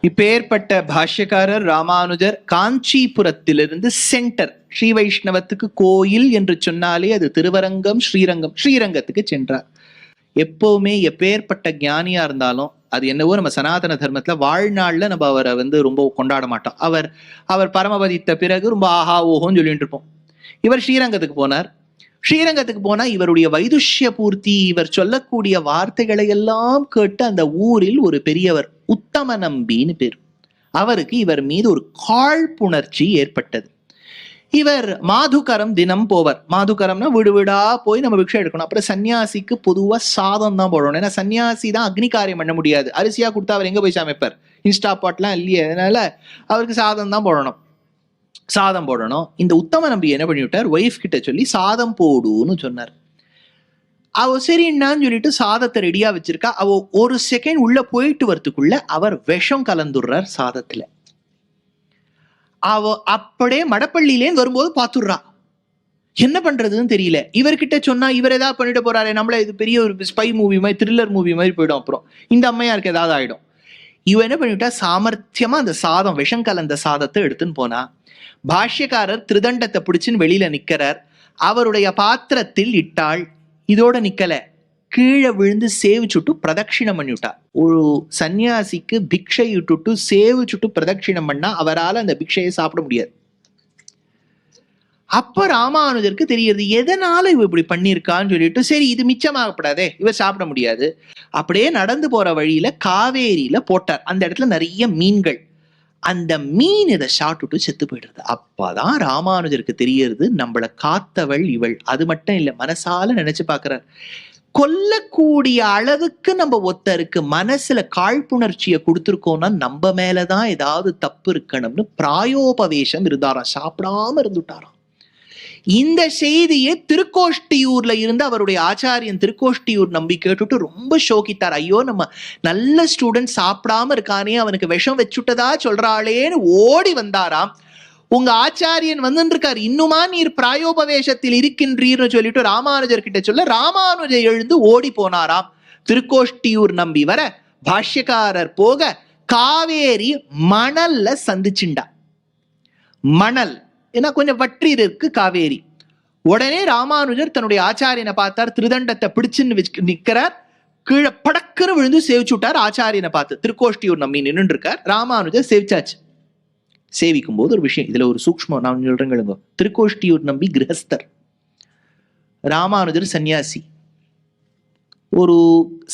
இப்பேற்பட்ட பாஷ்யக்காரர் ராமானுஜர் காஞ்சிபுரத்திலிருந்து சென்டர் ஸ்ரீ வைஷ்ணவத்துக்கு கோயில் என்று சொன்னாலே அது திருவரங்கம், ஸ்ரீரங்கத்துக்கு சென்றார். எப்பவுமே எப்பேற்பட்ட ஞானியா இருந்தாலும் அது என்னவோ நம்ம சனாதன தர்மத்துல வாழ்நாள்ல நம்ம அவரை ரொம்ப கொண்டாட மாட்டோம். அவர் பரமபதித்த பிறகு ரொம்ப ஆஹா ஓஹோன்னு சொல்லிட்டு இருப்போம். இவர் ஸ்ரீரங்கத்துக்கு போனார். ஸ்ரீரங்கத்துக்கு போனா இவருடைய வைதுஷ்ய பூர்த்தி, இவர் சொல்லக்கூடிய வார்த்தைகளை எல்லாம் கேட்டு அந்த ஊரில் ஒரு பெரியவர் உத்தம நம்பின்னு பேர், அவருக்கு இவர் மீது ஒரு காழ்ப்புணர்ச்சி ஏற்பட்டது. இவர் மாதுகரம் தினம் போவர். மாதுகரம்னா வீடு வீடா போய் நம்ம பிக்ஷை எடுக்கணும். அப்புறம் சன்னியாசிக்கு பொதுவா சாதம் தான் போடணும். ஏன்னா சன்னியாசி தான் அக்னி காரியம் பண்ண முடியாது. அரிசியா கொடுத்தா அவர் எங்க போய் சமைப்பார்? இன்ஸ்டா பாட்லாம் இல்லையே. அதனால அவருக்கு சாதம் தான் போடணும். சாதம் போடணும். இந்த உத்தம நம்பி என்ன பண்ணிவிட்டார், ஒய்ஃப் கிட்ட சொல்லி சாதம் போடுன்னு சொன்னார். அவ சரின்னான்னு சொல்லிட்டு சாதத்தை ரெடியா வச்சிருக்கா. அவ ஒரு செகண்ட் உள்ள போயிட்டு வரதுக்குள்ள அவர் விஷம் கலந்துடுறார் சாதத்துல. அவ அப்படியே மடப்பள்ளியிலேன்னு வரும்போது பாத்துடுறா. என்ன பண்றதுன்னு தெரியல. இவர்கிட்ட சொன்னா இவர் ஏதாவது பண்ணிட்டு போறாரு, நம்மள இது பெரிய ஒரு ஸ்பை மூவி மாதிரி, த்ரில்லர் மூவி மாதிரி போயிடும். அப்புறம் இந்த அம்மையாருக்கு ஏதாவது ஆயிடும். இவ என்ன பண்ணிவிட்டா, சாமர்த்தியமா அந்த சாதம், விஷம் கலந்த சாதத்தை எடுத்துன்னு போனா. பாஷ்யக்காரர் திருதண்டத்தை பிடிச்சுன்னு வெளியில நிக்கிறார். அவருடைய பாத்திரத்தில் இட்டாள். இதோட நிக்கல, கீழே விழுந்து சேவிச்சுட்டு பிரதட்சிணம் பண்ணிவிட்டா. ஒரு சன்னியாசிக்கு பிக்ஷை இட்டுட்டு சேவிச்சுட்டு பிரதட்சிணம் பண்ணா அவரால் அந்த பிக்ஷையை சாப்பிட முடியாது. அப்ப ராமானுஜருக்கு தெரியுது எதனால இவ இப்படி பண்ணிருக்கான்னு சொல்லிட்டு, சரி இது மிச்சமாகப்படாதே, இவர் சாப்பிட முடியாது. அப்படியே நடந்து போற வழியில காவேரியில போட்டார். அந்த இடத்துல நிறைய மீன்கள். அந்த மீன் இதை சாப்பிட்டுட்டு செத்து போயிடுறது. அப்பதான் ராமானுஜருக்கு தெரியறது, நம்மளை காத்தவள் இவள். அது மட்டும் இல்ல, மனசால நினைச்சு பாக்குறார், கொல்லக்கூடிய அளவுக்கு நம்ம ஒருத்தருக்கு மனசுல காழ்ப்புணர்ச்சியை கொடுத்துருக்கோம்னா நம்ம மேலதான் ஏதாவது தப்பு இருக்கணும்னு பிராயோபவேஷம் இருந்தாராம். சாப்பிடாம இருந்துட்டாராம். இந்த செய்தியை திருக்கோஷ்டியூர்ல இருந்து அவருடைய ஆச்சாரியன் திருக்கோஷ்டியூர் நம்பி கேட்டுட்டு ரொம்ப சோகித்தார். ஐயோ, நம்ம நல்ல ஸ்டூடெண்ட் சாப்பிடாம இருக்கானே, அவனுக்கு விஷம் வச்சுட்டதா சொல்றாளேன்னு ஓடி வந்தாராம். உங்க ஆச்சாரியன் வந்துருக்காரு, இன்னுமா நீர் பிராயோபவேஷத்தில் இருக்கின்றீர்னு சொல்லிட்டு ராமானுஜர் கிட்ட சொல்ல, ராமானுஜர் எழுந்து ஓடி போனாராம். திருக்கோஷ்டியூர் நம்பி வர, பாஷ்யக்காரர் போக, காவேரி மணல்ல சந்திச்சுண்டா. மணல் ஏன்னா கொஞ்சம் வற்றி இருக்கு காவேரி. உடனே ராமானுஜர் தன்னுடைய ஆச்சாரியனை பார்த்தார். திருதண்டத்தை பிடிச்சுன்னு நிக்கிறார். கீழே படக்குன்னு விழுந்து சேவிச்சு விட்டார். ஆச்சாரியனை பார்த்து திருக்கோஷ்டியூர் நம்பி நின்று இருக்கார். ராமானுஜர் சேவிச்சாச்சு. சேவிக்கும் போது ஒரு விஷயம், இதுல ஒரு சூக்ஷ்மம் நான் சொல்றேங்க. திருக்கோஷ்டியூர் நம்பி கிரகஸ்தர், ராமானுஜர் சன்னியாசி. ஒரு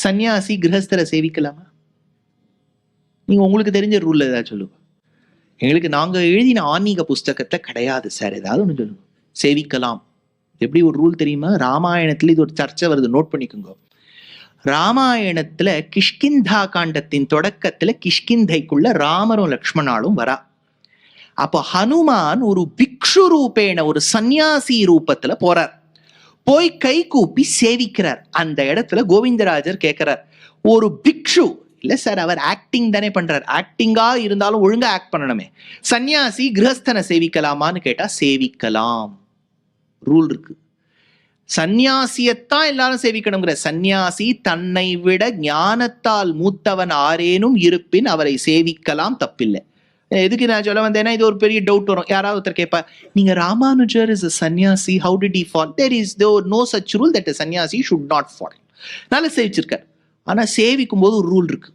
சன்னியாசி கிரகஸ்தரை சேவிக்கலாமா? நீங்க உங்களுக்கு தெரிஞ்ச ரூல் ஏதாவது சொல்லுங்க. எங்களுக்கு நாங்க எழுதின ஆன்மீக புஸ்தகத்துல கிடையாது சார், ஏதாவது ஒண்ணு சொல்லுங்க. சேவிக்கலாம். எப்படி ஒரு ரூல் தெரியுமா? ராமாயணத்துல இது ஒரு சர்ச்சை வருது, நோட் பண்ணிக்கோங்க. ராமாயணத்துல கிஷ்கிந்தா காண்டத்தின் தொடக்கத்துல கிஷ்கிந்தைக்குள்ள ராமரும் லக்ஷ்மணாலும் வரா. அப்போ ஹனுமான் ஒரு பிக்ஷு ரூபேன, ஒரு சன்னியாசி ரூபத்துல போறார். போய் கை கூப்பி சேவிக்கிறார். அந்த இடத்துல கோவிந்தராஜர் கேட்கிறார், ஒரு பிக்ஷு இல்ல சார், அவர் ஆக்டிங் தானே பண்றார், ஆக்டிங்கா இருந்தாலும் ஒழுங்கா ஆக்ட் பண்ணணுமே, சன்னியாசி கிரகஸ்தனை சேவிக்கலாமான்னு கேட்டா சேவிக்கலாம். ரூல் இருக்கு. சன்னியாசியத்தான் எல்லாரும் சேவிக்கணுங்கிற. சன்னியாசி தன்னை விட ஞானத்தால் மூத்தவன் ஆரேனும் இருப்பின் அவரை சேவிக்கலாம், தப்பில்லை. எதுக்கு நான் சொல்ல வந்தேன்னா, இது ஒரு பெரிய டவுட் வரும். யாராவது ஒருத்தர் கேட்பா, நீங்க ராமானுஜர் இஸ் a சன்னியாசி, how did he fall? There is no such rule that a சன்னியாசி should not fall. நல்ல சேவிச்சிருக்கார். ஆனா சேவிக்கும் போது ஒரு ரூல் இருக்கு.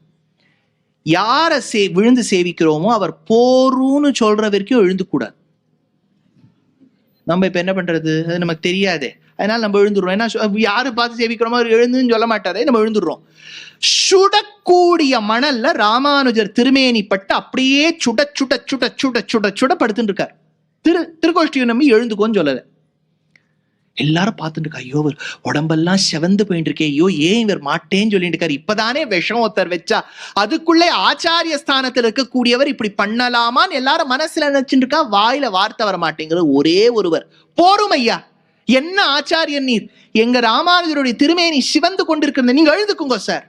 யார விழுந்து சேவிக்கிறோமோ அவர் போருன்னு சொல்ற வரைக்கும் எழுந்து கூடாது. நம்ம இப்ப என்ன பண்றது, அது நமக்கு தெரியாதே, அதனால நம்ம எழுந்துடுறோம். ஏன்னா யாரு பார்த்து சேவிக்கிறோமோ அவர் எழுந்துன்னு சொல்ல மாட்டாரே, நம்ம எழுந்துடுறோம். சுடக்கூடிய மணல்ல ராமானுஜர் திருமேனி பட்டு அப்படியே சுட சுட சுட சுட சுட சுட படுத்துட்டு இருக்கார். திருக்கோஷ்டியூர் நம்பி எழுந்துக்கோன்னு சொல்லல. எல்லாரும் பார்த்துட்டு இருக்கா, ஐயோ உடம்பெல்லாம் செவந்து போயிட்டு இருக்கே, ஐயோ ஏன் இவர் மாட்டேன்னு சொல்லிட்டு இருக்காரு, இப்பதானே விஷம் ஒருத்தர் வச்சா, அதுக்குள்ளே ஆச்சாரிய ஸ்தானத்தில் இருக்கக்கூடியவர் இப்படி பண்ணலாமான்னு எல்லாரும் மனசுல நினைச்சுட்டு இருக்கா. வாயில வார்த்தை வர மாட்டேங்கிற ஒரே ஒருவர், போரும் ஐயா, என்ன ஆச்சாரியன் நீர், எங்க ராமானுஜருடைய திருமேனி சிவந்து கொண்டிருக்கிறது, நீங்க எழுதுக்குங்க சார்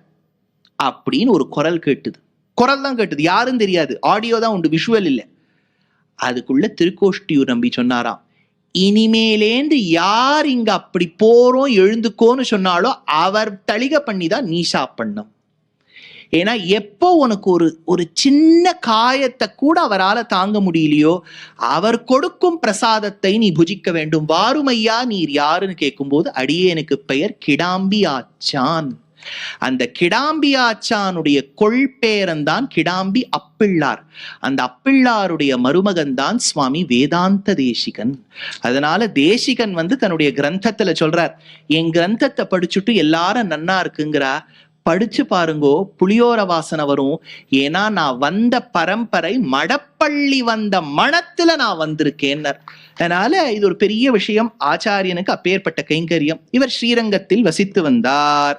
அப்படின்னு ஒரு குரல் கேட்டுது. குரல் தான் கேட்டுது, யாரும் தெரியாது, ஆடியோ தான் உண்டு, விஷுவல் இல்லை. அதுக்குள்ள திருக்கோஷ்டியூர் நம்பி சொன்னாராம், இனிமேலேந்து யார் இங்க அப்படி போறோம் எழுந்துக்கோன்னு சொன்னாலும் அவர் தளிக பண்ணிதான் நீ சாப்பிடணும். ஏன்னா எப்போ உனக்கு ஒரு சின்ன காயத்தை கூட அவரால் தாங்க முடியலையோ அவர் கொடுக்கும் பிரசாதத்தை நீ புஜிக்க வேண்டும். வாருமையா நீர் யாருன்னு கேட்கும்போது அடியேனுக்கு பெயர் கிடாம்பி ஆச்சான். அந்த கிடாம்பி ஆச்சானுடைய கொள்பேரன் தான் கிடாம்பி அப்பிள்ளார். அந்த அப்பிள்ளாருடைய மருமகன் தான் சுவாமி வேதாந்த தேசிகன். அதனால தேசிகன் தன்னுடைய கிரந்தத்துல சொல்றார், என் கிரந்தத்தை படிச்சுட்டு எல்லாரும் நன்னா இருக்குங்கிறா, படிச்சு பாருங்கோ புளியோர வாசனை வரும். ஏன்னா நான் வந்த பரம்பரை மடப்பள்ளி வந்த மனத்துல நான் வந்திருக்கேன்னர். அதனால இது ஒரு பெரிய விஷயம். ஆச்சாரியனுக்கு அப்பேற்பட்ட கைங்கரியம். இவர் ஸ்ரீரங்கத்தில் வசித்து வந்தார்.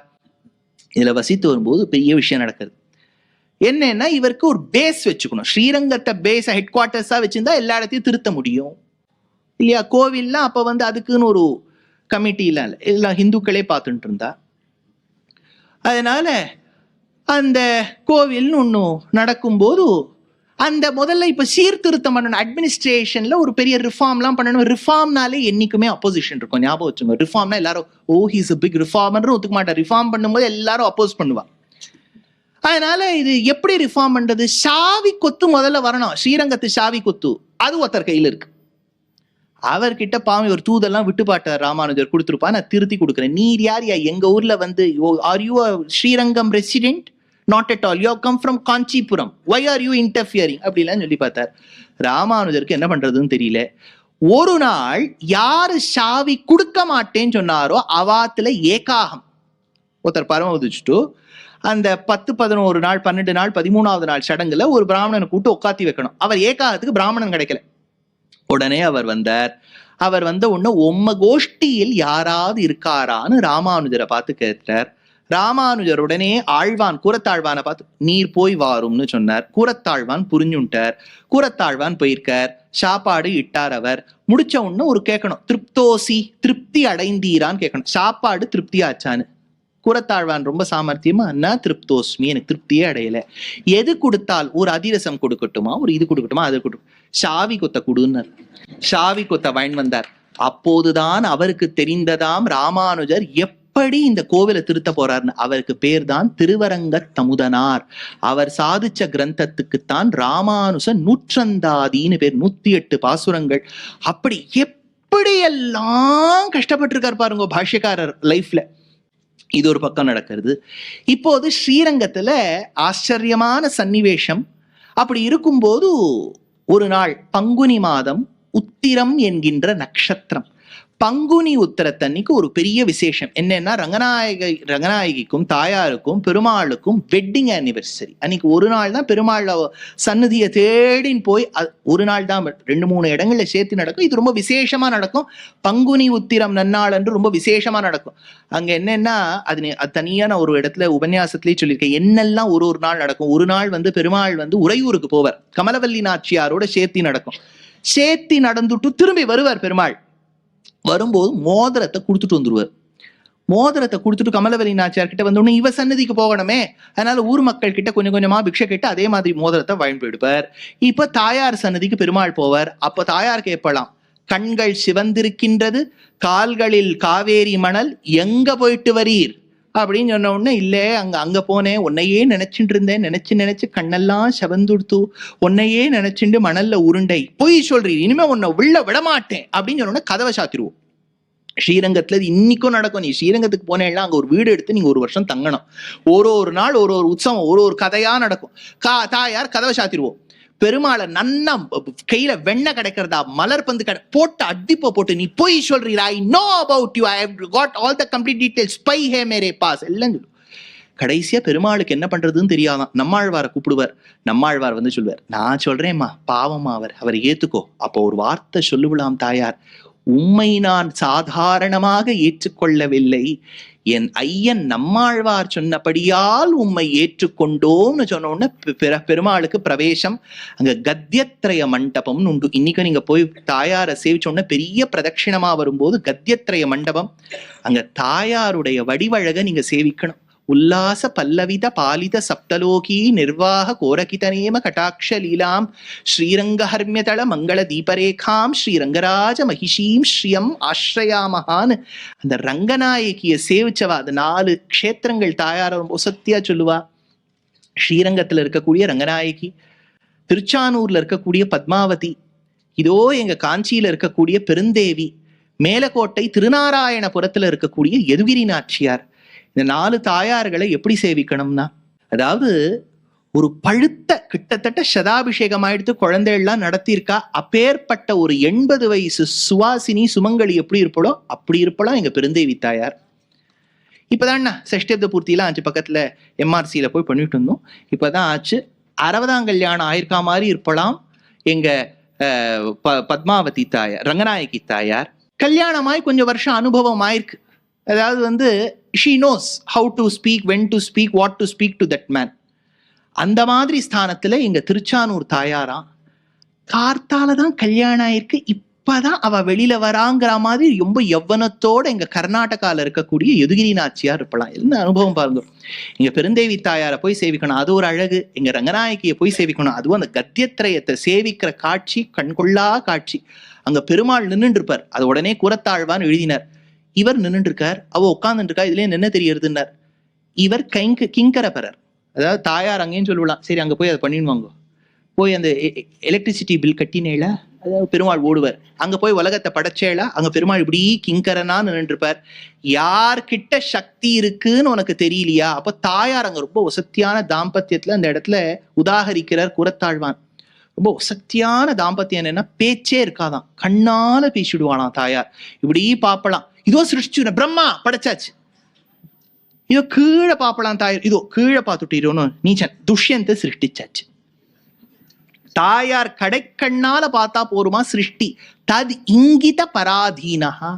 இதுல வசித்து வரும்போது பெரிய விஷயம் நடக்குது. என்னன்னா இவருக்கு ஒரு பேஸ் வச்சுக்கணும். ஸ்ரீரங்கத்தை பேஸ் ஹெட் குவார்டர்ஸா வச்சிருந்தா எல்லா இடத்தையும் திருத்த முடியும் இல்லையா? கோவில்லாம் அப்ப அதுக்குன்னு ஒரு கமிட்டிலாம் இல்லை, எல்லாம் ஹிந்துக்களே பார்த்துட்டு இருந்தா. அதனால அந்த கோவில்னு ஒன்றும் நடக்கும்போது அந்த முதல்ல இப்ப சீர்திருத்தம் பண்ணணும். அட்மினிஸ்ட்ரேஷன்ல ஒரு பெரிய ரிஃபார்ம்லாம் பண்ணணும். ரிஃபார்ம்னாலே என்னைக்குமே அப்போசிஷன் இருக்கும், ஞாபகம் வச்சுங்க. ரிஃபார்ம்னா எல்லாரும் ஹீஸ் பிக் ரிஃபார்மர் ஒத்துக்க மாட்டார். ரிஃபார்ம் பண்ணும்போது எல்லாரும் அப்போஸ் பண்ணுவா. அதனால இது எப்படி ரிஃபார்ம் பண்றது? சாவி கொத்து முதல்ல வரணும். ஸ்ரீரங்கத்து சாவி கொத்து அது ஒருத்தர் கையில் இருக்கு. அவர்கிட்ட பாவம் ஒரு தூதெல்லாம் விட்டு பாட்டார் ராமானுஜர் கொடுத்துருப்பா, நான் திருத்தி கொடுக்குறேன். நீர் யார் எங்க ஊர்ல are you Srirangam resident? Not at all, you come from Kanchipuram, why are you interfering அப்படிலாம் சொல்லி பார்த்தார். ராமானுஜருக்கு என்ன பண்றதுன்னு தெரியல. ஒரு நாள் யாரு சாவி கொடுக்க மாட்டேன்னு சொன்னாரோ அவாத்துல ஏகாகம் ஒருத்தர் பரம உதிச்சுட்டு அந்த 10, 11 நாள், 12 நாள், 13வது நாள் சடங்குல ஒரு பிராமணனை கூட்டு உட்காத்தி வைக்கணும். அவர் ஏகாகத்துக்கு பிராமணன் கிடைக்கல. உடனே அவர் வந்தார். அவர் உடனே உம்ம கோஷ்டியில் யாராவது இருக்காரான்னு ராமானுஜரை பார்த்து கேட்டார். ராமானுஜர் உடனே ஆழ்வான் கூரத்தாழ்வானை பார்த்து நீர் போய் வாரும்னு சொன்னார். கூரத்தாழ்வான் புரிஞ்சுட்டார். கூரத்தாழ்வான் போயிருக்கார். சாப்பாடு இட்டார். அவர் முடிச்ச உடனே ஒரு கேட்கணும், திருப்தோசி, திருப்தி அடைந்தீரான்னு கேட்கணும். சாப்பாடு திருப்தி ஆச்சான்னு. கூரத்தாழ்வான் ரொம்ப சாமர்த்தியமா, நான் திருப்தோஸ்மி, எனக்கு திருப்தியே அடையல. எது கொடுத்தால் ஒரு அதிரசம் கொடுக்கட்டுமா, ஒரு இது கொடுக்கட்டுமா, அது கொடுக்கும், சாவி கொத்த கொடுன்னார். சாவி கொத்த வாங்கி வந்தார். அப்போதுதான் அவருக்கு தெரிந்ததாம் ராமானுஜர் எப்படி இந்த கோவிலை திருத்த போறார்னு. அவருக்கு பேர் தான் திருவரங்க தமுதனார். அவர் சாதிச்ச கிரந்தத்துக்குத்தான் ராமானுஜ நூற்றந்தாதின்னு பேர். 108 பாசுரங்கள். அப்படி எப்படி எல்லாம் கஷ்டப்பட்டிருக்கார் பாருங்க பாஷ்யக்காரர் லைஃப்ல. இது ஒரு பக்கம் நடக்கிறது. இப்போது ஸ்ரீரங்கத்துல ஆச்சரியமான சன்னிவேஷம். அப்படி இருக்கும்போது ஒரு நாள் பங்குனி மாதம் உத்திரம் என்கின்ற நட்சத்திரம். பங்குனி உத்திரத்தன்னைக்கு ஒரு பெரிய விசேஷம் என்னன்னா, ரங்கநாயகிக்கும் தாயாருக்கும் பெருமாளுக்கும் வெட்டிங் ஆனிவர்சரி. அன்னைக்கு ஒரு நாள் தான் பெருமாள் சன்னதியை தேடின்னு போய், ஒரு நாள் தான் 2-3 இடங்கள்ல சேர்த்து நடக்கும். இது ரொம்ப விசேஷமா நடக்கும். பங்குனி உத்திரம் நன்னாள் என்று ரொம்ப விசேஷமா நடக்கும். அங்க என்னன்னா, அது தனியான ஒரு இடத்துல உபன்யாசத்திலேயே சொல்லியிருக்கேன் என்னெல்லாம் ஒரு நாள் நடக்கும். ஒரு நாள் பெருமாள் உறையூருக்கு போவார். கமலவல்லி நாச்சியாரோட சேர்த்தி நடக்கும். சேர்த்தி நடந்துட்டு திரும்பி வருவார். பெருமாள் வரும்போது மோதிரத்தை கொடுத்துட்டு வந்துருவார். மோதிரத்தை கொடுத்துட்டு கமலவல்லி நாச்சியார் கிட்ட வந்தோடனே இவ சன்னதிக்கு போகணுமே, அதனால ஊர் மக்கள் கிட்ட கொஞ்சம் கொஞ்சமா பிக்ஷை கேட்டு அதே மாதிரி மோதிரத்தை வாங்கி போயிடுவார். இப்ப தாயார் சன்னதிக்கு பெருமாள் போவார். அப்ப தாயார் கேட்பலாம், கண்கள் சிவந்திருக்கின்றது, கால்களில் காவேரி மணல், எங்க போயிட்டு வரீர் அப்படின்னு சொன்ன உடனே, இல்ல அங்க போனேன், உன்னையே நினைச்சுட்டு இருந்தேன், நினைச்சு கண்ணெல்லாம் செவந்துடுத்து, உன்னையே நினைச்சுட்டு மணல்ல உருண்டை, பொய் சொல்றீர், இனிமே உன்னை உள்ள விடமாட்டேன் அப்படின்னு சொன்ன உடனே கதவை சாத்திருவோம். ஸ்ரீரங்கத்துல இன்னைக்கும் நடக்கும். நீ ஸ்ரீரங்கத்துக்கு போனேன்னா அங்க ஒரு வீடு எடுத்து நீங்க 1 வருஷம் தங்கணும். ஒரு நாள் ஒரு உற்சவம், ஒரு கதையா நடக்கும். தாயார் கதவை சாத்திருவோம். பெருமாளை நன்னா கையில வெண்ணெய் கிடைக்கிறதா, மலர் பந்து போட்டு அடிப்ப போட்டு, நீ போய் சொல்றீரா, I know about you, I have got all the complete details, spy ஹே மேரே பாஸ் எல்லாம் சொல்லு. கடைசியா பெருமாளுக்கு என்ன பண்றதுன்னு தெரியாதான். நம்மாழ்வாரை கூப்பிடுவார். நம்மாழ்வார் சொல்லுவார், நான் சொல்றேம்மா, பாவமா அவர் ஏத்துக்கோ. அப்போ ஒரு வார்த்தை சொல்லுவிலாம் தாயார், உம்மை நான் சாதாரணமாக ஏற்றுக்கொள்ளவில்லை, என் ஐயன் நம்மாழ்வார் சொன்னபடியால் உம்மை ஏற்றுக்கொண்டோம்னு சொன்ன உடனே பெருமாளுக்கு பிரவேசம். அங்க கத்தியத்ரய மண்டபம்னு உண்டு. இன்னைக்கு நீங்க போய் தாயாரை சேவிச்ச உடனே பெரிய பிரதட்சிணமா வரும்போது கத்தியத்ரய மண்டபம், அங்க தாயாருடைய வடிவழக நீங்க சேவிக்கணும். உல்லாச பல்லவித பாலித சப்தலோகி நிர்வாக கோரகிதநேம கட்டாட்ச லீலாம் ஸ்ரீரங்கஹர்மியதள மங்கள தீபரேகாம் ஸ்ரீரங்கராஜ மகிஷீம் ஸ்ரீயம் ஆஸ்ரயாமஹான்னு அந்த ரங்கநாயகிய சேவிச்சவா. அது 4 க்ஷேத்திரங்கள் தாயார ரொம்ப சத்தியா சொல்லுவா. ஸ்ரீரங்கத்துல இருக்கக்கூடிய ரங்கநாயகி, திருச்சானூர்ல இருக்கக்கூடிய பத்மாவதி, இதோ எங்க காஞ்சியில இருக்கக்கூடிய பெருந்தேவி, மேலக்கோட்டை திருநாராயணபுரத்துல இருக்கக்கூடிய யதுகிரி நாச்சியார். இந்த 4 தாயார்களை எப்படி சேவிக்கணும்னா, அதாவது ஒரு பழுத்த கிட்டத்தட்ட சதாபிஷேகம் ஆயிடுத்து, குழந்தைகள்லாம் நடத்தியிருக்கா, அப்பேற்பட்ட ஒரு 80 வயசு சுவாசினி சுமங்கலி எப்படி இருப்பளோ அப்படி இருப்பலாம் எங்க பெருந்தேவி தாயார். இப்பதான் சஷ்டியப்த பூர்த்தியெல்லாம் ஆச்சு, பக்கத்துல எம்ஆர்சியில போய் பண்ணிட்டு இருந்தோம். இப்பதான் ஆச்சு. 60ஆம் கல்யாணம் ஆயிருக்கா மாதிரி இருப்பலாம் எங்க பத்மாவதி தாயார், ரங்கநாயகி தாயார். கல்யாணமாய் கொஞ்சம் வருஷம் அனுபவம் ஆயிருக்கு. அதாவது she knows how to speak, when to speak, what to speak to that man. அந்த மாதிரி ஸ்தானத்துல எங்க திருச்சானூர் தாயாராம் கார்த்தாலதான் கல்யாணம் ஆயிருக்கு, இப்பதான் அவ வெளியில வராங்கிற மாதிரி ரொம்ப யவ்வனத்தோட எங்க கர்நாடகால இருக்கக்கூடிய யதுகிரி நாச்சியார் இருப்பலாம். என்ன அனுபவம் பாருங்க. எங்க பெருந்தேவி தாயாரை போய் சேவிக்கணும், அது ஒரு அழகு. எங்க ரங்கநாயகியை போய் சேவிக்கணும், அதுவும் அந்த கத்தியத்திரயத்தை சேவிக்கிற காட்சி கண்கொள்ளா காட்சி. அங்க பெருமாள் நின்றுட்டு இருப்பார், அது உடனே கூறத்தாழ்வான்னு எழுதினார். இவர் நின்றுட்டு இருக்கார், அவ உட்கார்ந்துட்டு இருக்கா, இதுல என்ன தெரியறதுன்னார். இவர் கிங்கரபரர், அதாவது தாயார் அங்கேயும் சொல்லலாம், சரி அங்க போய் அதை பண்ணிடுவாங்க. போய் அந்த எலக்ட்ரிசிட்டி பில் கட்டினேல, அதாவது பெருமாள் ஓடுவார். அங்க போய் உலகத்தை படைச்சேலா, அங்க பெருமாள் இப்படி கிங்கரனா நின்று இருப்பார். யார்கிட்ட சக்தி இருக்குன்னு உனக்கு தெரியலையா? அப்ப தாயார் அங்க ரொம்ப வசத்தியான தாம்பத்தியத்துல அந்த இடத்துல உதாகரிக்கிறார் கூறத்தாழ்வான். ரொம்ப வசத்தியான தாம்பத்தியம் என்னன்னா, பேச்சே இருக்காதான், கண்ணால பேசிடுவானாம் தாயார். இப்படி பாப்பலாம், இதோ சிருஷ்டி பிரம்மா படைச்சாச்சு, இதோ கீழே பாப்பலாம் தாயார், இதோ கீழே பார்த்துட்டு நீச்சன் துஷ்யந்த சிருஷ்டிச்சாச்சு. தாயார் கடைக்கண்ணால பார்த்தா போருமா சிருஷ்டி, தத் இங்கித பராதீனஹா.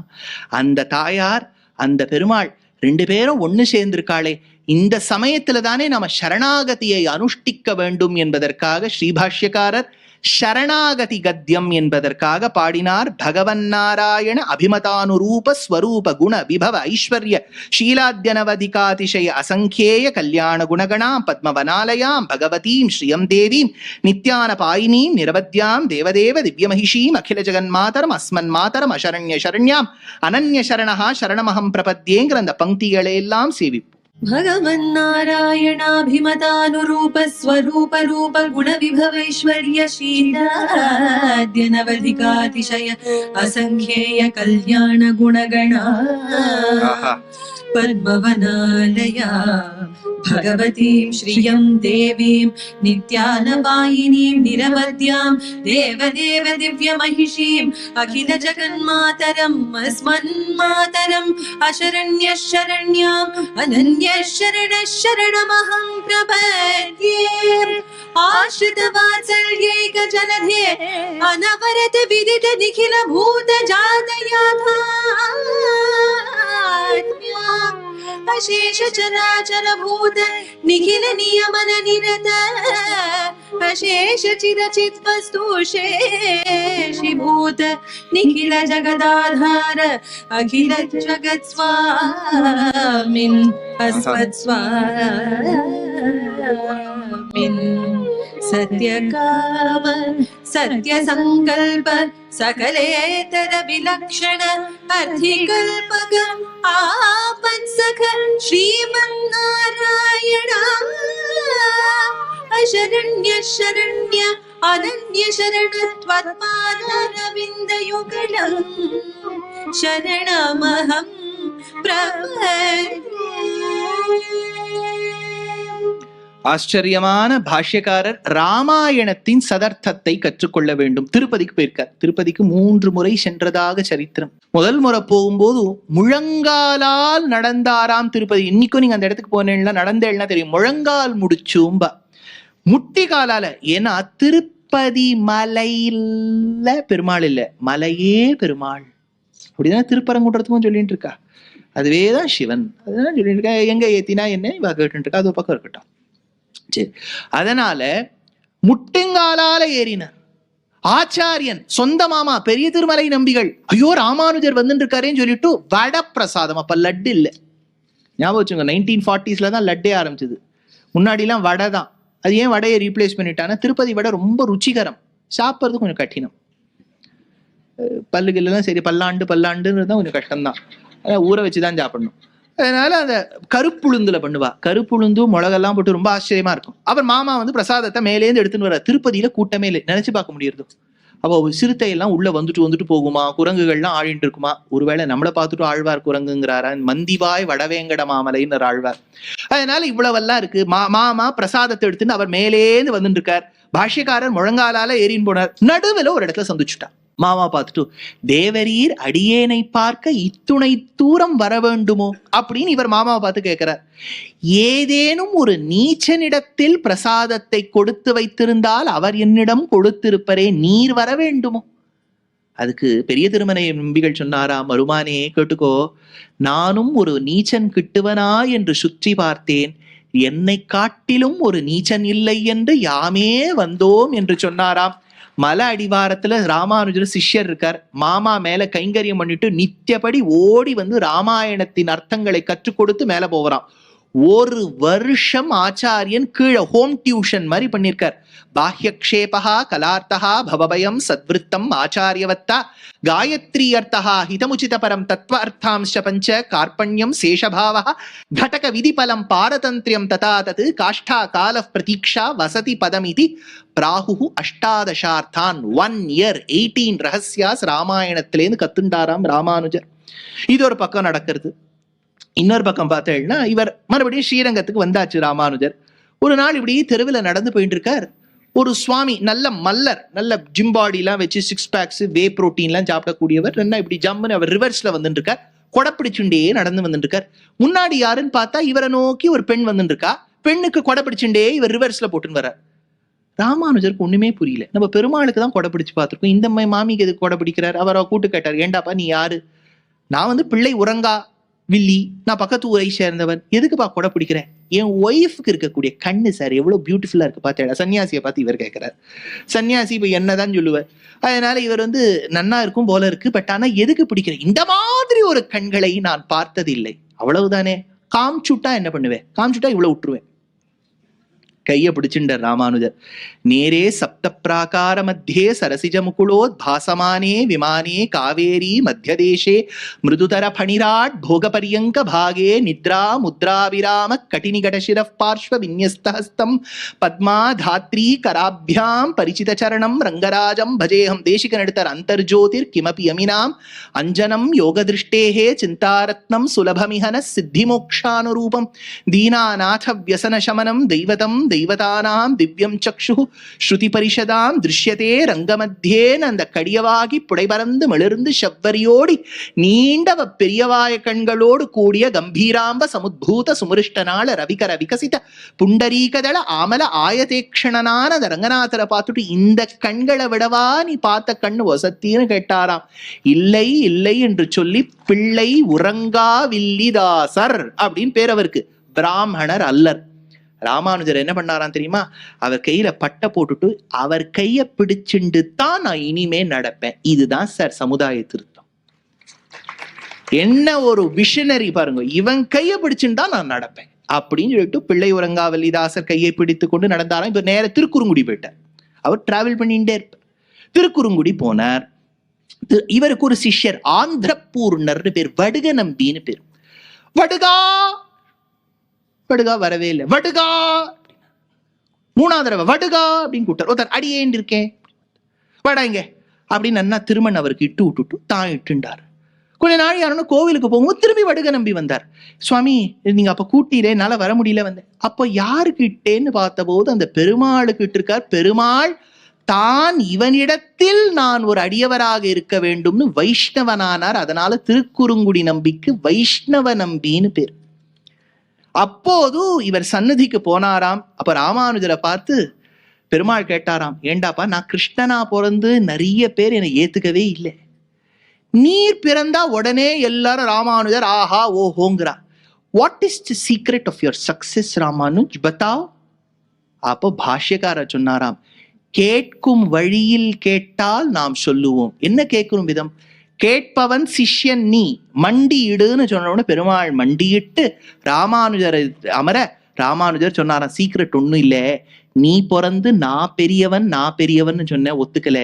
அந்த தாயார் அந்த பெருமாள் 2 பேரும் ஒண்ணு சேர்ந்திருக்காளே, இந்த சமயத்துல தானே நம்ம சரணாகதியை அனுஷ்டிக்க வேண்டும் என்பதற்காக ஸ்ரீபாஷ்யக்காரர் சரணாகதி கத்தியம் என்பதற்காக பாடினார். பகவன் நாராயண அபிமதானுரூப ஸ்வரூப குண விபவ ஐஸ்வர்ய ஷீலாத்யனவதிகாதிசய அசங்கேய கல்யாண குணகணாம் பத்மவனாலயாம் பகவதீம் ஸ்ரீயம் தேவீம் நித்யான பாயினீம் நிரவத்யாம் தேவதேவ திவ்யமகிஷீம் அகில ஜெகன்மாதரம் அஸ்மன் மாதரம் அசரண்ய சரண்யாம் அனன்ய சரணஹா சரணமஹம் பிரபத்யேங்கிற அந்த பங்கிகளை எல்லாம் சேவிப்போம். भगवन् नारायणाभिमतानुरूप स्वरूप रूप गुण विभवैश्वर्य शीलाद्यनवधिकातिशय असंख्येय कल्याण गुणगणा पद्मवनालया भगवतीं श्रियं देवीं नित्यानपायिनीं निरवद्यां देवदेव दिव्यमहिषीं अखिल जगन्मातरम् अस्मन्मातरम् अशरण्यः शरण्याम् अनन्यः शरणः शरणमहं प्रपद्ये आश्रितवात्सल्यैक जलधे अनवरत विदित निखिल भूत जातयाथा अशेष चराचर भूत निखिल नियमन निरत अशेष चिरचित वस्तु शेषि भूत निखिल जगदाधार अखिल जगत् स्वामिन् अस्मत् स्वामिन् सत्यकाम सत्य संकल्प सकलेतर विलक्षण अधिकल्पक आपत्सख श्रीमन्नारायण अशरण्य शरण्य अनन्य शरण त्वत्पादारविन्दयुगलम् शरणमहं प्रपद्ये. ஆச்சரியமான பாஷ்யக்காரர் ராமாயணத்தின் சதர்த்தத்தை கற்றுக்கொள்ள வேண்டும். திருப்பதிக்கு போயிருக்கார். திருப்பதிக்கு 3 முறை சென்றதாக சரித்திரம். முதல் முறை போகும்போது முழங்காலால் நடந்தாராம் திருப்பதி. இன்னைக்கும் நீங்க அந்த இடத்துக்கு போனேன்னா நடந்தேன்னா தெரியும், முழங்கால் முடிச்சும்பா, முட்டி காலால. ஏன்னா திருப்பதி மலையில பெருமாள் இல்ல, மலையே பெருமாள். அப்படிதான் திருப்பரங்குன்றத்துக்கும் சொல்லிட்டு இருக்கா. அதுவேதான் சிவன். அதுதான் சொல்லிட்டு இருக்கா. எங்க ஏத்தினா என்ன இவ கேட்டு இருக்கா, அது ஒரு பக்கம் இருக்கட்டும். சரி, அதனால முட்டுங்காலால ஏறினார். ஆச்சாரியன் சொந்த மாமா பெரிய திருமலை நம்பிகள், ஐயோ ராமானுஜர் வந்துட்டு இருக்காருன்னு சொல்லிட்டு வட பிரசாதம். அப்ப லட்டு இல்ல, ஞாபகம் வச்சுங்க. 1940s தான் லட்டே ஆரம்பிச்சது. முன்னாடிலாம் வடை தான். அது ஏன் வடையை ரீப்ளேஸ் பண்ணிட்டாங்கன்னா, திருப்பதி வடை ரொம்ப ருச்சிகரம், சாப்பிட்றது கொஞ்சம் கঠিனம். பல்லுகள்லாம் சரி பல்லாண்டுன்றது தான் கொஞ்சம் கஷ்டம்தான். ஊற வச்சுதான் சாப்பிடணும். அதனால அந்த கருப்புளுந்துல பண்ணுவா. கருப்புளுந்து மிளகெல்லாம் போட்டு ரொம்ப ஆச்சரியமா இருக்கும். அவர் மாமா வந்து பிரசாதத்தை மேலேந்து எடுத்துன்னு வர. திருப்பதியில கூட்டமே இல்லை, நினைச்சு பார்க்க முடியுது. அப்போ சிறுத்தை எல்லாம் உள்ள வந்துட்டு போகுமா, குரங்குகள்லாம் ஆழிட்டு இருக்குமா. ஒருவேளை நம்மளை பார்த்துட்டு ஆழ்வார் குரங்குங்கிறாரா, மந்திவாய் வடவேங்கட மாமலைன்னு ஆழ்வார். அதனால இவ்வளவெல்லாம் இருக்கு. மாமா பிரசாதத்தை எடுத்துன்னு அவர் மேலேந்து வந்துட்டு இருக்கார். பாஷ்யக்காரர் முழங்காலால ஏறின்னு போனார். நடுவில் ஒரு இடத்துல சந்திச்சுட்டார். மாமா பார்த்துட்டு, தேவரீர் அடியேனை பார்க்க இத்துணை தூரம் வர வேண்டுமோ அப்படின்னு இவர் மாமாவை பார்த்து கேட்கிறார். ஏதேனும் ஒரு நீச்சனிடத்தில் பிரசாதத்தை கொடுத்து வைத்திருந்தால் அவர் என்னிடம் கொடுத்திருப்பரே, நீர் வர வேண்டுமோ? அதுக்கு பெரிய திருமலை நம்பிகள் சொன்னாரா, மருமானே கேட்டுக்கோ, நானும் ஒரு நீச்சன் கிட்டுவனா என்று சுற்றி பார்த்தேன், என்னை காட்டிலும் ஒரு நீச்சன் இல்லை என்று யாமே வந்தோம் என்று சொன்னாராம். மலை அடிவாரத்துல ராமானுஜர் சிஷ்யர் இருக்கார். மாமா மேல கைங்கரியம் பண்ணிட்டு நித்தியப்படி ஓடி வந்து ராமாயணத்தின் அர்த்தங்களை கற்றுக் கொடுத்து மேல போகிறான். ஒரு வருஷம் ஆச்சாரியன் கீழே ஹோம் டியூஷன் மாதிரி பண்ணிருக்கார். பாஹ்யக்ஷேபா கலார்த்தா பவபயம் சத்விருத்தம் ஆச்சாரியவத்தா காயத்ரி அர்த்தா ஹிதமுச்சித பரம் தத்வ அர்த்தாம்ச பஞ்ச கார்பண்யம் சேஷபாவ கடக விதிபலம் பாரதந்திரியம் ததா தத் காஷ்டா கால பிரதீக்ஷா வசதி பதமிதி பிராகு அஷ்டாதசார்த்தான் 1 year 18 ரகசியாஸ் ராமாயணத்திலேருந்து கத்துண்டாராம் ராமானுஜர். இது ஒரு பக்கம் நடக்கிறது. இன்னொரு பக்கம் பார்த்தேன்னா, இவர் மறுபடியும் ஸ்ரீரங்கத்துக்கு வந்தாச்சு ராமானுஜர். ஒரு நாள் இப்படி தெருவில் நடந்து போயிட்டு இருக்கார். ஒரு சுவாமி, நல்ல மல்லர், நல்ல ஜிம்பாடிலாம் வச்சு 6 packs வே புரோட்டீன்லாம் சாப்பிடக்கூடியவர். என்ன இப்படி ஜம்முன்னு அவர் ரிவர்ஸ்ல வந்துட்டு இருக்கார். கொடைப்பிடிச்சுண்டே நடந்து வந்துட்டு இருக்கார். முன்னாடி யாருன்னு பார்த்தா இவரை நோக்கி ஒரு பெண் வந்துட்டு இருக்கா. பெண்ணுக்கு கொடைப்பிடிச்சுண்டே இவர் ரிவர்ஸ்ல போட்டுன்னு வர்றார். ராமானுஜருக்கு ஒண்ணுமே புரியல. நம்ம பெருமாளுக்கு தான் கொடைப்பிடிச்சு பார்த்திருக்கோம், இந்த மாமிக்கு எதுக்கு கொடைப்பிடிக்கிறார்? அவரை கூட்டு கேட்டார், ஏண்டாப்பா நீ யாரு? நான் வந்து பிள்ளை உறங்கா வில்லி, நான் பக்கத்து ஊரை சேர்ந்தவன், எதுக்குப்பா கொடை பிடிக்கிறேன்? என் ஒய்ஃபுக்கு இருக்கக்கூடிய கண்ணு சார் எவ்வளவு பியூட்டிஃபுல்லா இருக்கு பார்த்தேடா. சன்னியாசியை பார்த்து இவர் கேட்கிறார். சன்னியாசி இப்ப என்னதான் சொல்லுவார். அதனால இவர் வந்து நன்னா இருக்கும் போல இருக்கு, பட் ஆனா எதுக்கு பிடிக்கிறேன்? இந்த மாதிரி ஒரு கண்களை நான் பார்த்ததில்லை, அவ்வளவுதானே. காமிச்சுட்டா என்ன பண்ணுவேன்? காமிச்சுட்டா இவ்வளவு விட்டுருவேன். கைய பிடிச்சுண்டார் ராமானுஜர். நேரே சப்த பிராகார மத்தியே சரசிஜ முகுளோத் பாசமானே விமானே காவேரி மத்தியதேசே மிருதுதர பணிராட் போகபரியங்க பாகே நித்ரா முத்ரா விராம கட்டினிகடசிர பார்ஷ்வ விநியஸ்தஹஸ்தம் பத்மா தாத்ரி கராபியாம் பரிச்சித சரணம் ரங்கராஜம் பஜேஹம். தேசிகன் எடுத்தார். அந்தர்ஜோதிர் கிமபி யமினாம் அஞ்சனம் யோக திருஷ்டேஹே சிந்தாரத்னம் சுலபமிஹன சித்திமோக்ஷானுரூபம் தீனாநாத வியசன சமனம் தெய்வதம் தெய்வதானாம் திவ்யம் சக்ஷு ஸ்ருதி பரிஷதாம் திருஷ்யதே ரங்கமத்தியேன்னு அந்த கடியவாகி புடைபறந்து மிளர்ந்து செவ்வரியோடி நீண்டவ பெரியவாய கண்களோடு கூடிய கம்பீராம்ப சமுத்பூத சுமிருஷ்டனால ரவிகர விகசித புண்டரீகதள ஆமல ஆயதேக்ஷணனான அந்த ரங்கநாதரை பார்த்துட்டு, இந்த கண்களை விடவா நீ பார்த்த கண்ணு வசத்தின்னு கேட்டாராம். இல்லை இல்லை என்று சொல்லி பிள்ளை உறங்கா வில்லிதாசர் அப்படின்னு பேர் அவருக்கு. பிராமணர் அல்லர். ராமானுஜர் என்ன பண்ணாராம் தெரியுமா? அவர் கையில பட்டை போட்டுட்டு அவர் கைய பிடிச்சுண்டு தான் நான் இனிமே நடப்பேன். இதுதான் சார் சமுதாய திருத்தம். என்ன ஒரு விஷனரி பாருங்க. இவன் கைய பிடிச்சுட்டா நான் நடப்பேன் அப்படின்னு சொல்லிட்டு பிள்ளை உறங்காவல்லிதாசர் கையை பிடித்து கொண்டு நடந்தாராம். இப்ப நேர திருக்குறுங்குடி போயிட்டார். அவர் டிராவல் பண்ணிட்டே இருப்பார். திருக்குறுங்குடி போனார். இவருக்கு ஒரு சிஷ்யர் ஆந்திரப்பூர்ணர்னு பேர், வடுக நம்பின்னு பேர். வடுகா வடுகா வரவே இல்லை. வடுகா 3ஆவது தடவை வடுகா அப்படின்னு கூட்டார். ஒருத்தர் அடியேன் இருக்கேன் வடாங்க அப்படின்னு நன்னா திருமண் அவருக்கு இட்டு விட்டுட்டு தான் இட்டுண்டார். கொஞ்ச நாள் யாரும் கோவிலுக்கு போகும்போது திரும்பி வடுக நம்பி வந்தார். சுவாமி நீங்க அப்ப கூட்டிலே என்னால வர முடியல வந்தேன். அப்போ யாருக்கு இட்டேன்னு பார்த்த போது அந்த பெருமாளுக்கு இட்டு இருக்கார். பெருமாள் தான் இவனிடத்தில் நான் ஒரு அடியவராக இருக்க வேண்டும்னு வைஷ்ணவனானார். அதனால திருக்குறுங்குடி நம்பிக்கு வைஷ்ணவ நம்பின்னு பேர். அப்போது இவர் சன்னதிக்கு போனாராம். அப்ப ராமானுஜரை பார்த்து பெருமாள் கேட்டாராம், ஏண்டாப்பா நான் கிருஷ்ணனா பிறந்து நிறைய பேர் என்னை ஏத்துக்கவே இல்லை, நீர் பிறந்தா உடனே எல்லாரும் ராமானுஜர் ஆஹா ஓஹோங்கிறா. What is the secret of your success Ramanuj பத்தாவ்? அப்போ பாஷ்யக்காரர் சொன்னாராம், கேட்கும் வழியில் கேட்டால் நாம் சொல்லுவோம். என்ன கேட்கும் விதம்? கேட்பவன் சிஷ்யன் நீ, மண்டியிடுன்னு சொன்ன பெருமாள் மண்டியிட்டு ராமானுஜரை அமர ராமானுஜர் சொன்னாராம், சீக்ரெட் ஒண்ணும் இல்லை, நீ பிறந்து நான் பெரியவன் சொன்ன ஒத்துக்கல,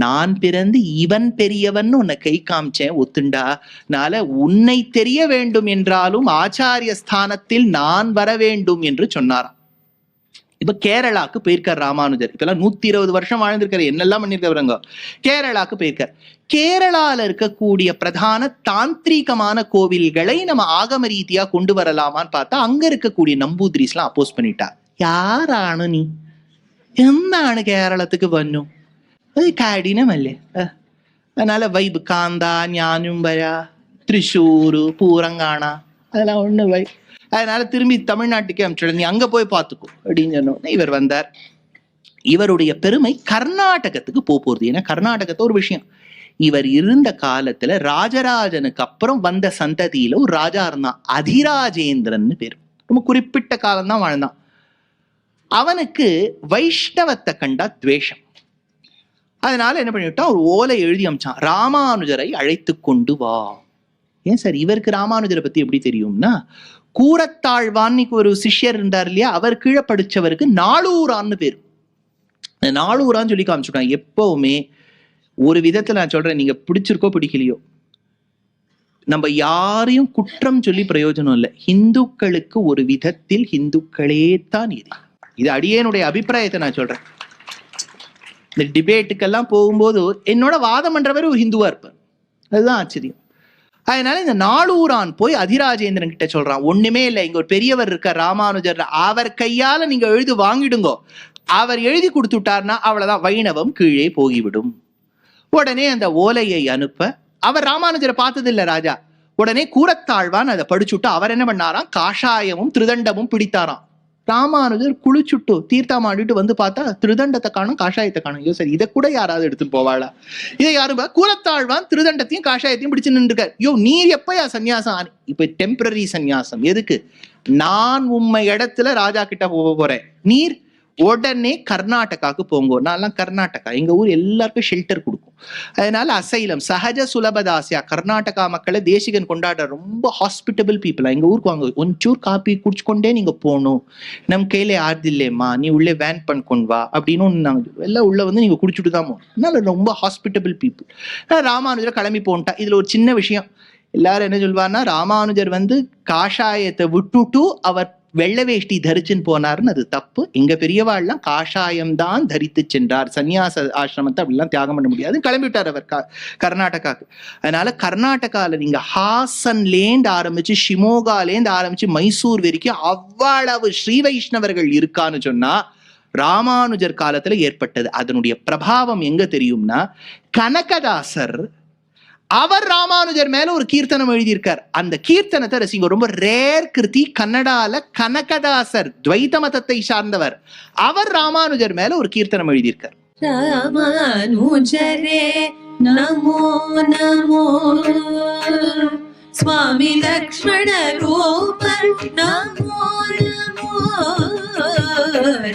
நான் பிறந்து இவன் பெரியவன் உன்னை கை காமிச்சேன் ஒத்துண்டா. அதனால உன்னை தெரிய வேண்டும் என்றாலும் ஆச்சாரிய ஸ்தானத்தில் நான் வர வேண்டும் என்று சொன்னாராம். இப்ப கேரளாக்கு போயிருக்கார் ராமானுஜர். இப்பெல்லாம் 120 வருஷம் வாழ்ந்திருக்காரு, என்னெல்லாம் பண்ணிருக்காருங்க. கேரளாக்கு போயிருக்கார். கேரளால இருக்கக்கூடிய பிரதான தாந்திரிகமான கோவில்களை நம்ம ஆகம ரீதியா கொண்டு வரலாமான்னு பார்த்தா அங்க இருக்கக்கூடிய நம்பூதிரிஸ் எல்லாம் அப்போஸ் பண்ணிட்டா. யாரானு நீ, എന്താണ് കേരളത്തിക്ക് വന്നു, അത് കഠിനമല്ലേ. அதனால வைபு காந்தா, ஞானும் வரா, திரிசூரு, பூரங்கானா, அதெல்லாம் ஒண்ணு வை. அதனால திரும்பி தமிழ்நாட்டுக்கே அனுப்பிச்சு, நீ அங்க போய் பார்த்துக்கோ அப்படின்னு சொன்னோம். இவர் வந்தார். இவருடைய பெருமை கர்நாடகத்துக்கு போறது. ஏன்னா கர்நாடகத்தை ஒரு விஷயம், இவர் இருந்த காலத்துல ராஜராஜனுக்கு அப்புறம் வந்த சந்ததியில ஒரு ராஜா இருந்தான், அதிராஜேந்திரன் பேரு. ரொம்ப குறிப்பிட்ட காலம்தான் வாழ்ந்தான். அவனுக்கு வைஷ்ணவத்தை கண்டா துவேஷம். அதனால என்ன பண்ணிவிட்டான், ஒரு ஓலை எழுதி அமிச்சான், ராமானுஜரை அழைத்து கொண்டு வா. ஏன் சார் இவருக்கு ராமானுஜரை பத்தி எப்படி தெரியும்னா, கூரத்தாழ்வான்னு ஒரு சிஷ்யர் இருந்தார் இல்லையா, அவர் கீழே படிச்சவருக்கு நாளூரான்னு பேரு. நாளூரான்னு சொல்லி காமிச்சுட்டான். எப்பவுமே ஒரு விதத்துல நான் சொல்றேன், நீங்க பிடிச்சிருக்கோ பிடிக்கலையோ, நம்ம யாரையும் குற்றம் சொல்லி பிரயோஜனம் இல்லை. ஹிந்துக்களுக்கு ஒரு விதத்தில் ஹிந்துக்களே தான் இது அடியேனுடைய அபிப்பிராயத்தை நான் சொல்றேன். இந்த டிபேட்டுக்கெல்லாம் போகும்போது என்னோட வாதம் பண்றவர் ஒரு ஹிந்துவா இருப்பார், அதுதான் ஆச்சரியம். அதனால இந்த நாளூரான் போய் அதிராஜேந்திரன் கிட்ட சொல்றான், ஒண்ணுமே இல்லை, இங்க ஒரு பெரியவர் இருக்கார் ராமானுஜர், அவர் கையால நீங்க எழுதி வாங்கிடுங்கோ, அவர் எழுதி கொடுத்துட்டார்னா அவ்வளவுதான், வைணவம் கீழே போகிவிடும். உடனே அந்த ஓலையை அனுப்ப, அவர் ராமானுஜரை பார்த்ததில்லை ராஜா. உடனே கூரத்தாழ்வான் அதை படிச்சுட்டு அவர் என்ன பண்ணாராம், காஷாயமும் திருதண்டமும் பிடித்தாராம். ராமானுஜர் குளிச்சுட்டு தீர்த்தம் ஆடிட்டு வந்து பார்த்தா திருதண்டத்தை காணும், காஷாயத்தை காணும். ஐயோ சரி, இதை கூட யாராவது எடுத்துட்டு போவாளா? இதை யாரும் கூரத்தாழ்வான் திருதண்டத்தையும் காஷாயத்தையும் பிடிச்சு நின்றுருக்கார். ஐயோ நீர் எப்பயா சன்னியாசம்? இப்ப டெம்பரரி சன்னியாசம். எதுக்கு? நான் உண்மை இடத்துல ராஜா கிட்ட போறேன், நீர் உடனே கர்நாடகாவுக்கு போங்கோ. நான்லாம் கர்நாடகா, எங்க ஊர் எல்லாருக்கும் ஷெல்டர் கொடுக்கும். அதனால அசைலம் சகஜ சுலபதாசியா கர்நாடகா மக்களை தேசிகன் கொண்டாடுற ரொம்ப ஹாஸ்பிட்டபிள் பீப்புளா எங்க ஊருக்கு வாங்க. ஒன்சூர் காப்பி குடிச்சுக்கொண்டே நீங்க போகணும், நம் கையில ஆறுது இல்லையம்மா, நீ உள்ளே வேன் பண்ணிக்கொண்டு வா அப்படின்னு நாங்க எல்லாம் உள்ள வந்து நீங்க குடிச்சுட்டு தான் போகணும். அதனால ரொம்ப ஹாஸ்பிட்டபிள் பீப்புள். ராமானுஜர் கிளம்பி போன்ட்டா. இதுல ஒரு சின்ன விஷயம், எல்லாரும் என்ன சொல்வார்னா, ராமானுஜர் வந்து காஷாயத்தை விட்டுட்டு அவர் வெள்ளை வேஷ்டி தரிச்சுன்னு போனார்னு. அது தப்பு. எங்க பெரியவாள்லாம் காஷாயம் தான் தரித்து சென்றார், சன்னியாச ஆசிரமத்தை அப்படிலாம் தியாகம் பண்ண முடியாது, கிளம்பிவிட்டார் அவர் கர்நாடகாவுக்கு. அதனால கர்நாடகால நீங்க ஹாசன்லேந்து ஆரம்பிச்சு ஷிமோகாலேந்து ஆரம்பிச்சு மைசூர் வரைக்கும் அவ்வளவு ஸ்ரீ வைஷ்ணவர்கள் இருக்கான்னு சொன்னா ராமானுஜர் காலத்துல ஏற்பட்டது. அதனுடைய பிரபாவம் எங்க தெரியும்னா, கனகதாசர் அவர் ராமானுஜர் மேல ஒரு கீர்த்தனம் எழுதியிருக்கார். அந்த கீர்த்தனத்தை ரசிங்க, ரொம்ப ரேர் கிருதி. கன்னடால கனகதாசர் துவைத மதத்தை சார்ந்தவர், அவர் ராமானுஜர் மேல ஒரு கீர்த்தனம் எழுதியிருக்கார். ராமானுஜரே நமோ நமோ, சுவாமி லக்ஷ்மண ரூப நமோ நமோ,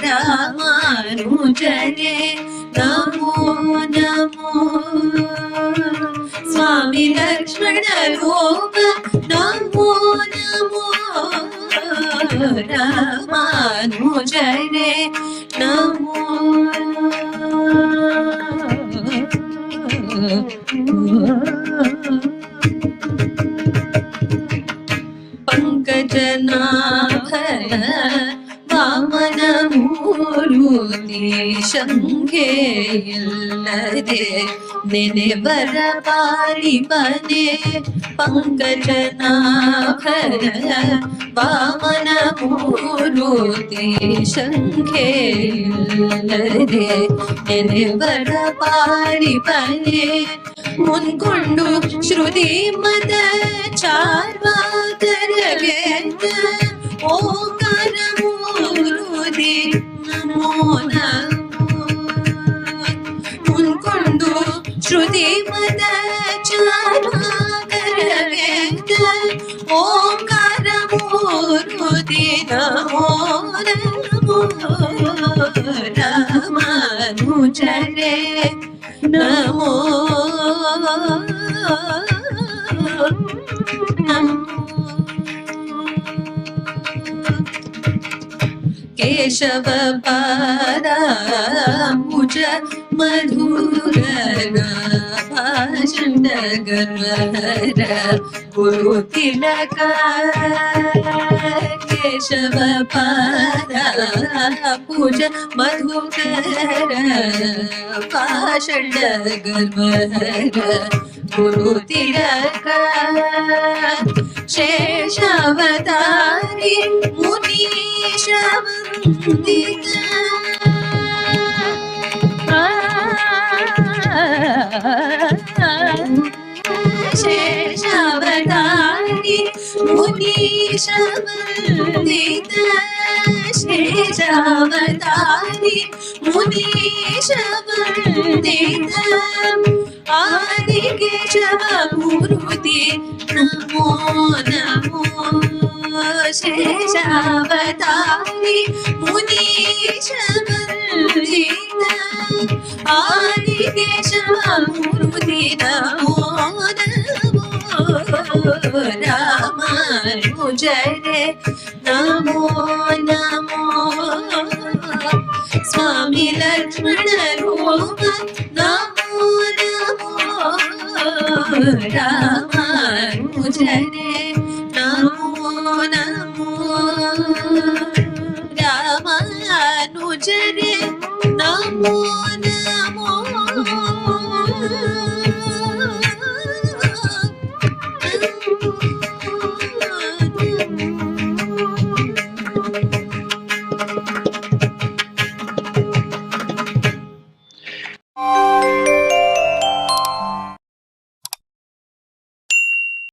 ராமானுஜரே நமோ நமோ, சுவாமி லக்ஷ்மண ரூப நமோ நமோ, ராமானுஜரே நமோ. பங்கஜநாபன வாமன மூருதி சங்கே இல்லதே ನೆನೆವರ ಪಾಲಿಬನೆ, ಪಂಕಜನಾಭರ ವಾಮನ ಮೂರುತಿ ಶಂಖೆ ಇಲ್ಲದೆ ನೆನೆವರ ಪಾಲಿಬನೆ, ಮುನ್ಕೊಂಡು ಶ್ರುತಿ ಮದ ಚಾರ್ವಾಕರಗೆ ಓಂಕಾರ ಮೂರುತಿ ನಮೋ ನಮೋ, ಮುನ್ಕೊಂಡು ಶ್ರುತಿ ಮದ ಚಾರ್ವಾಕರಗೆ ಓಂಕಾರ ಮೂರುತಿ ನಮೋ ನಮೋ, ರಾಮಾನುಜರೇ ನಮೋ ನಮೋ. ಕೇಶ केशव पादाम्बुज मधुर नाभाषण्डगर्वर गुरुतिलक केशव पादाम्बुज मधुकर पाषण्डगर्वर गुरुतिलक शेषावतारी मुनीशवन्दिता शेषावतारी मुनीशवन्दिता शेषावतारी मुनीशवन्दिता आदिकेशव मूर्ति नमो नमो शेषावतारी मुनीशवन्दिता आदिकेशव मूर्ति नमो नमो रामानुजरे नमो नमो स्वामी लक्ष्मण रूप नमो नमो रामानुजरे नमो नमो रामानुजरे नमो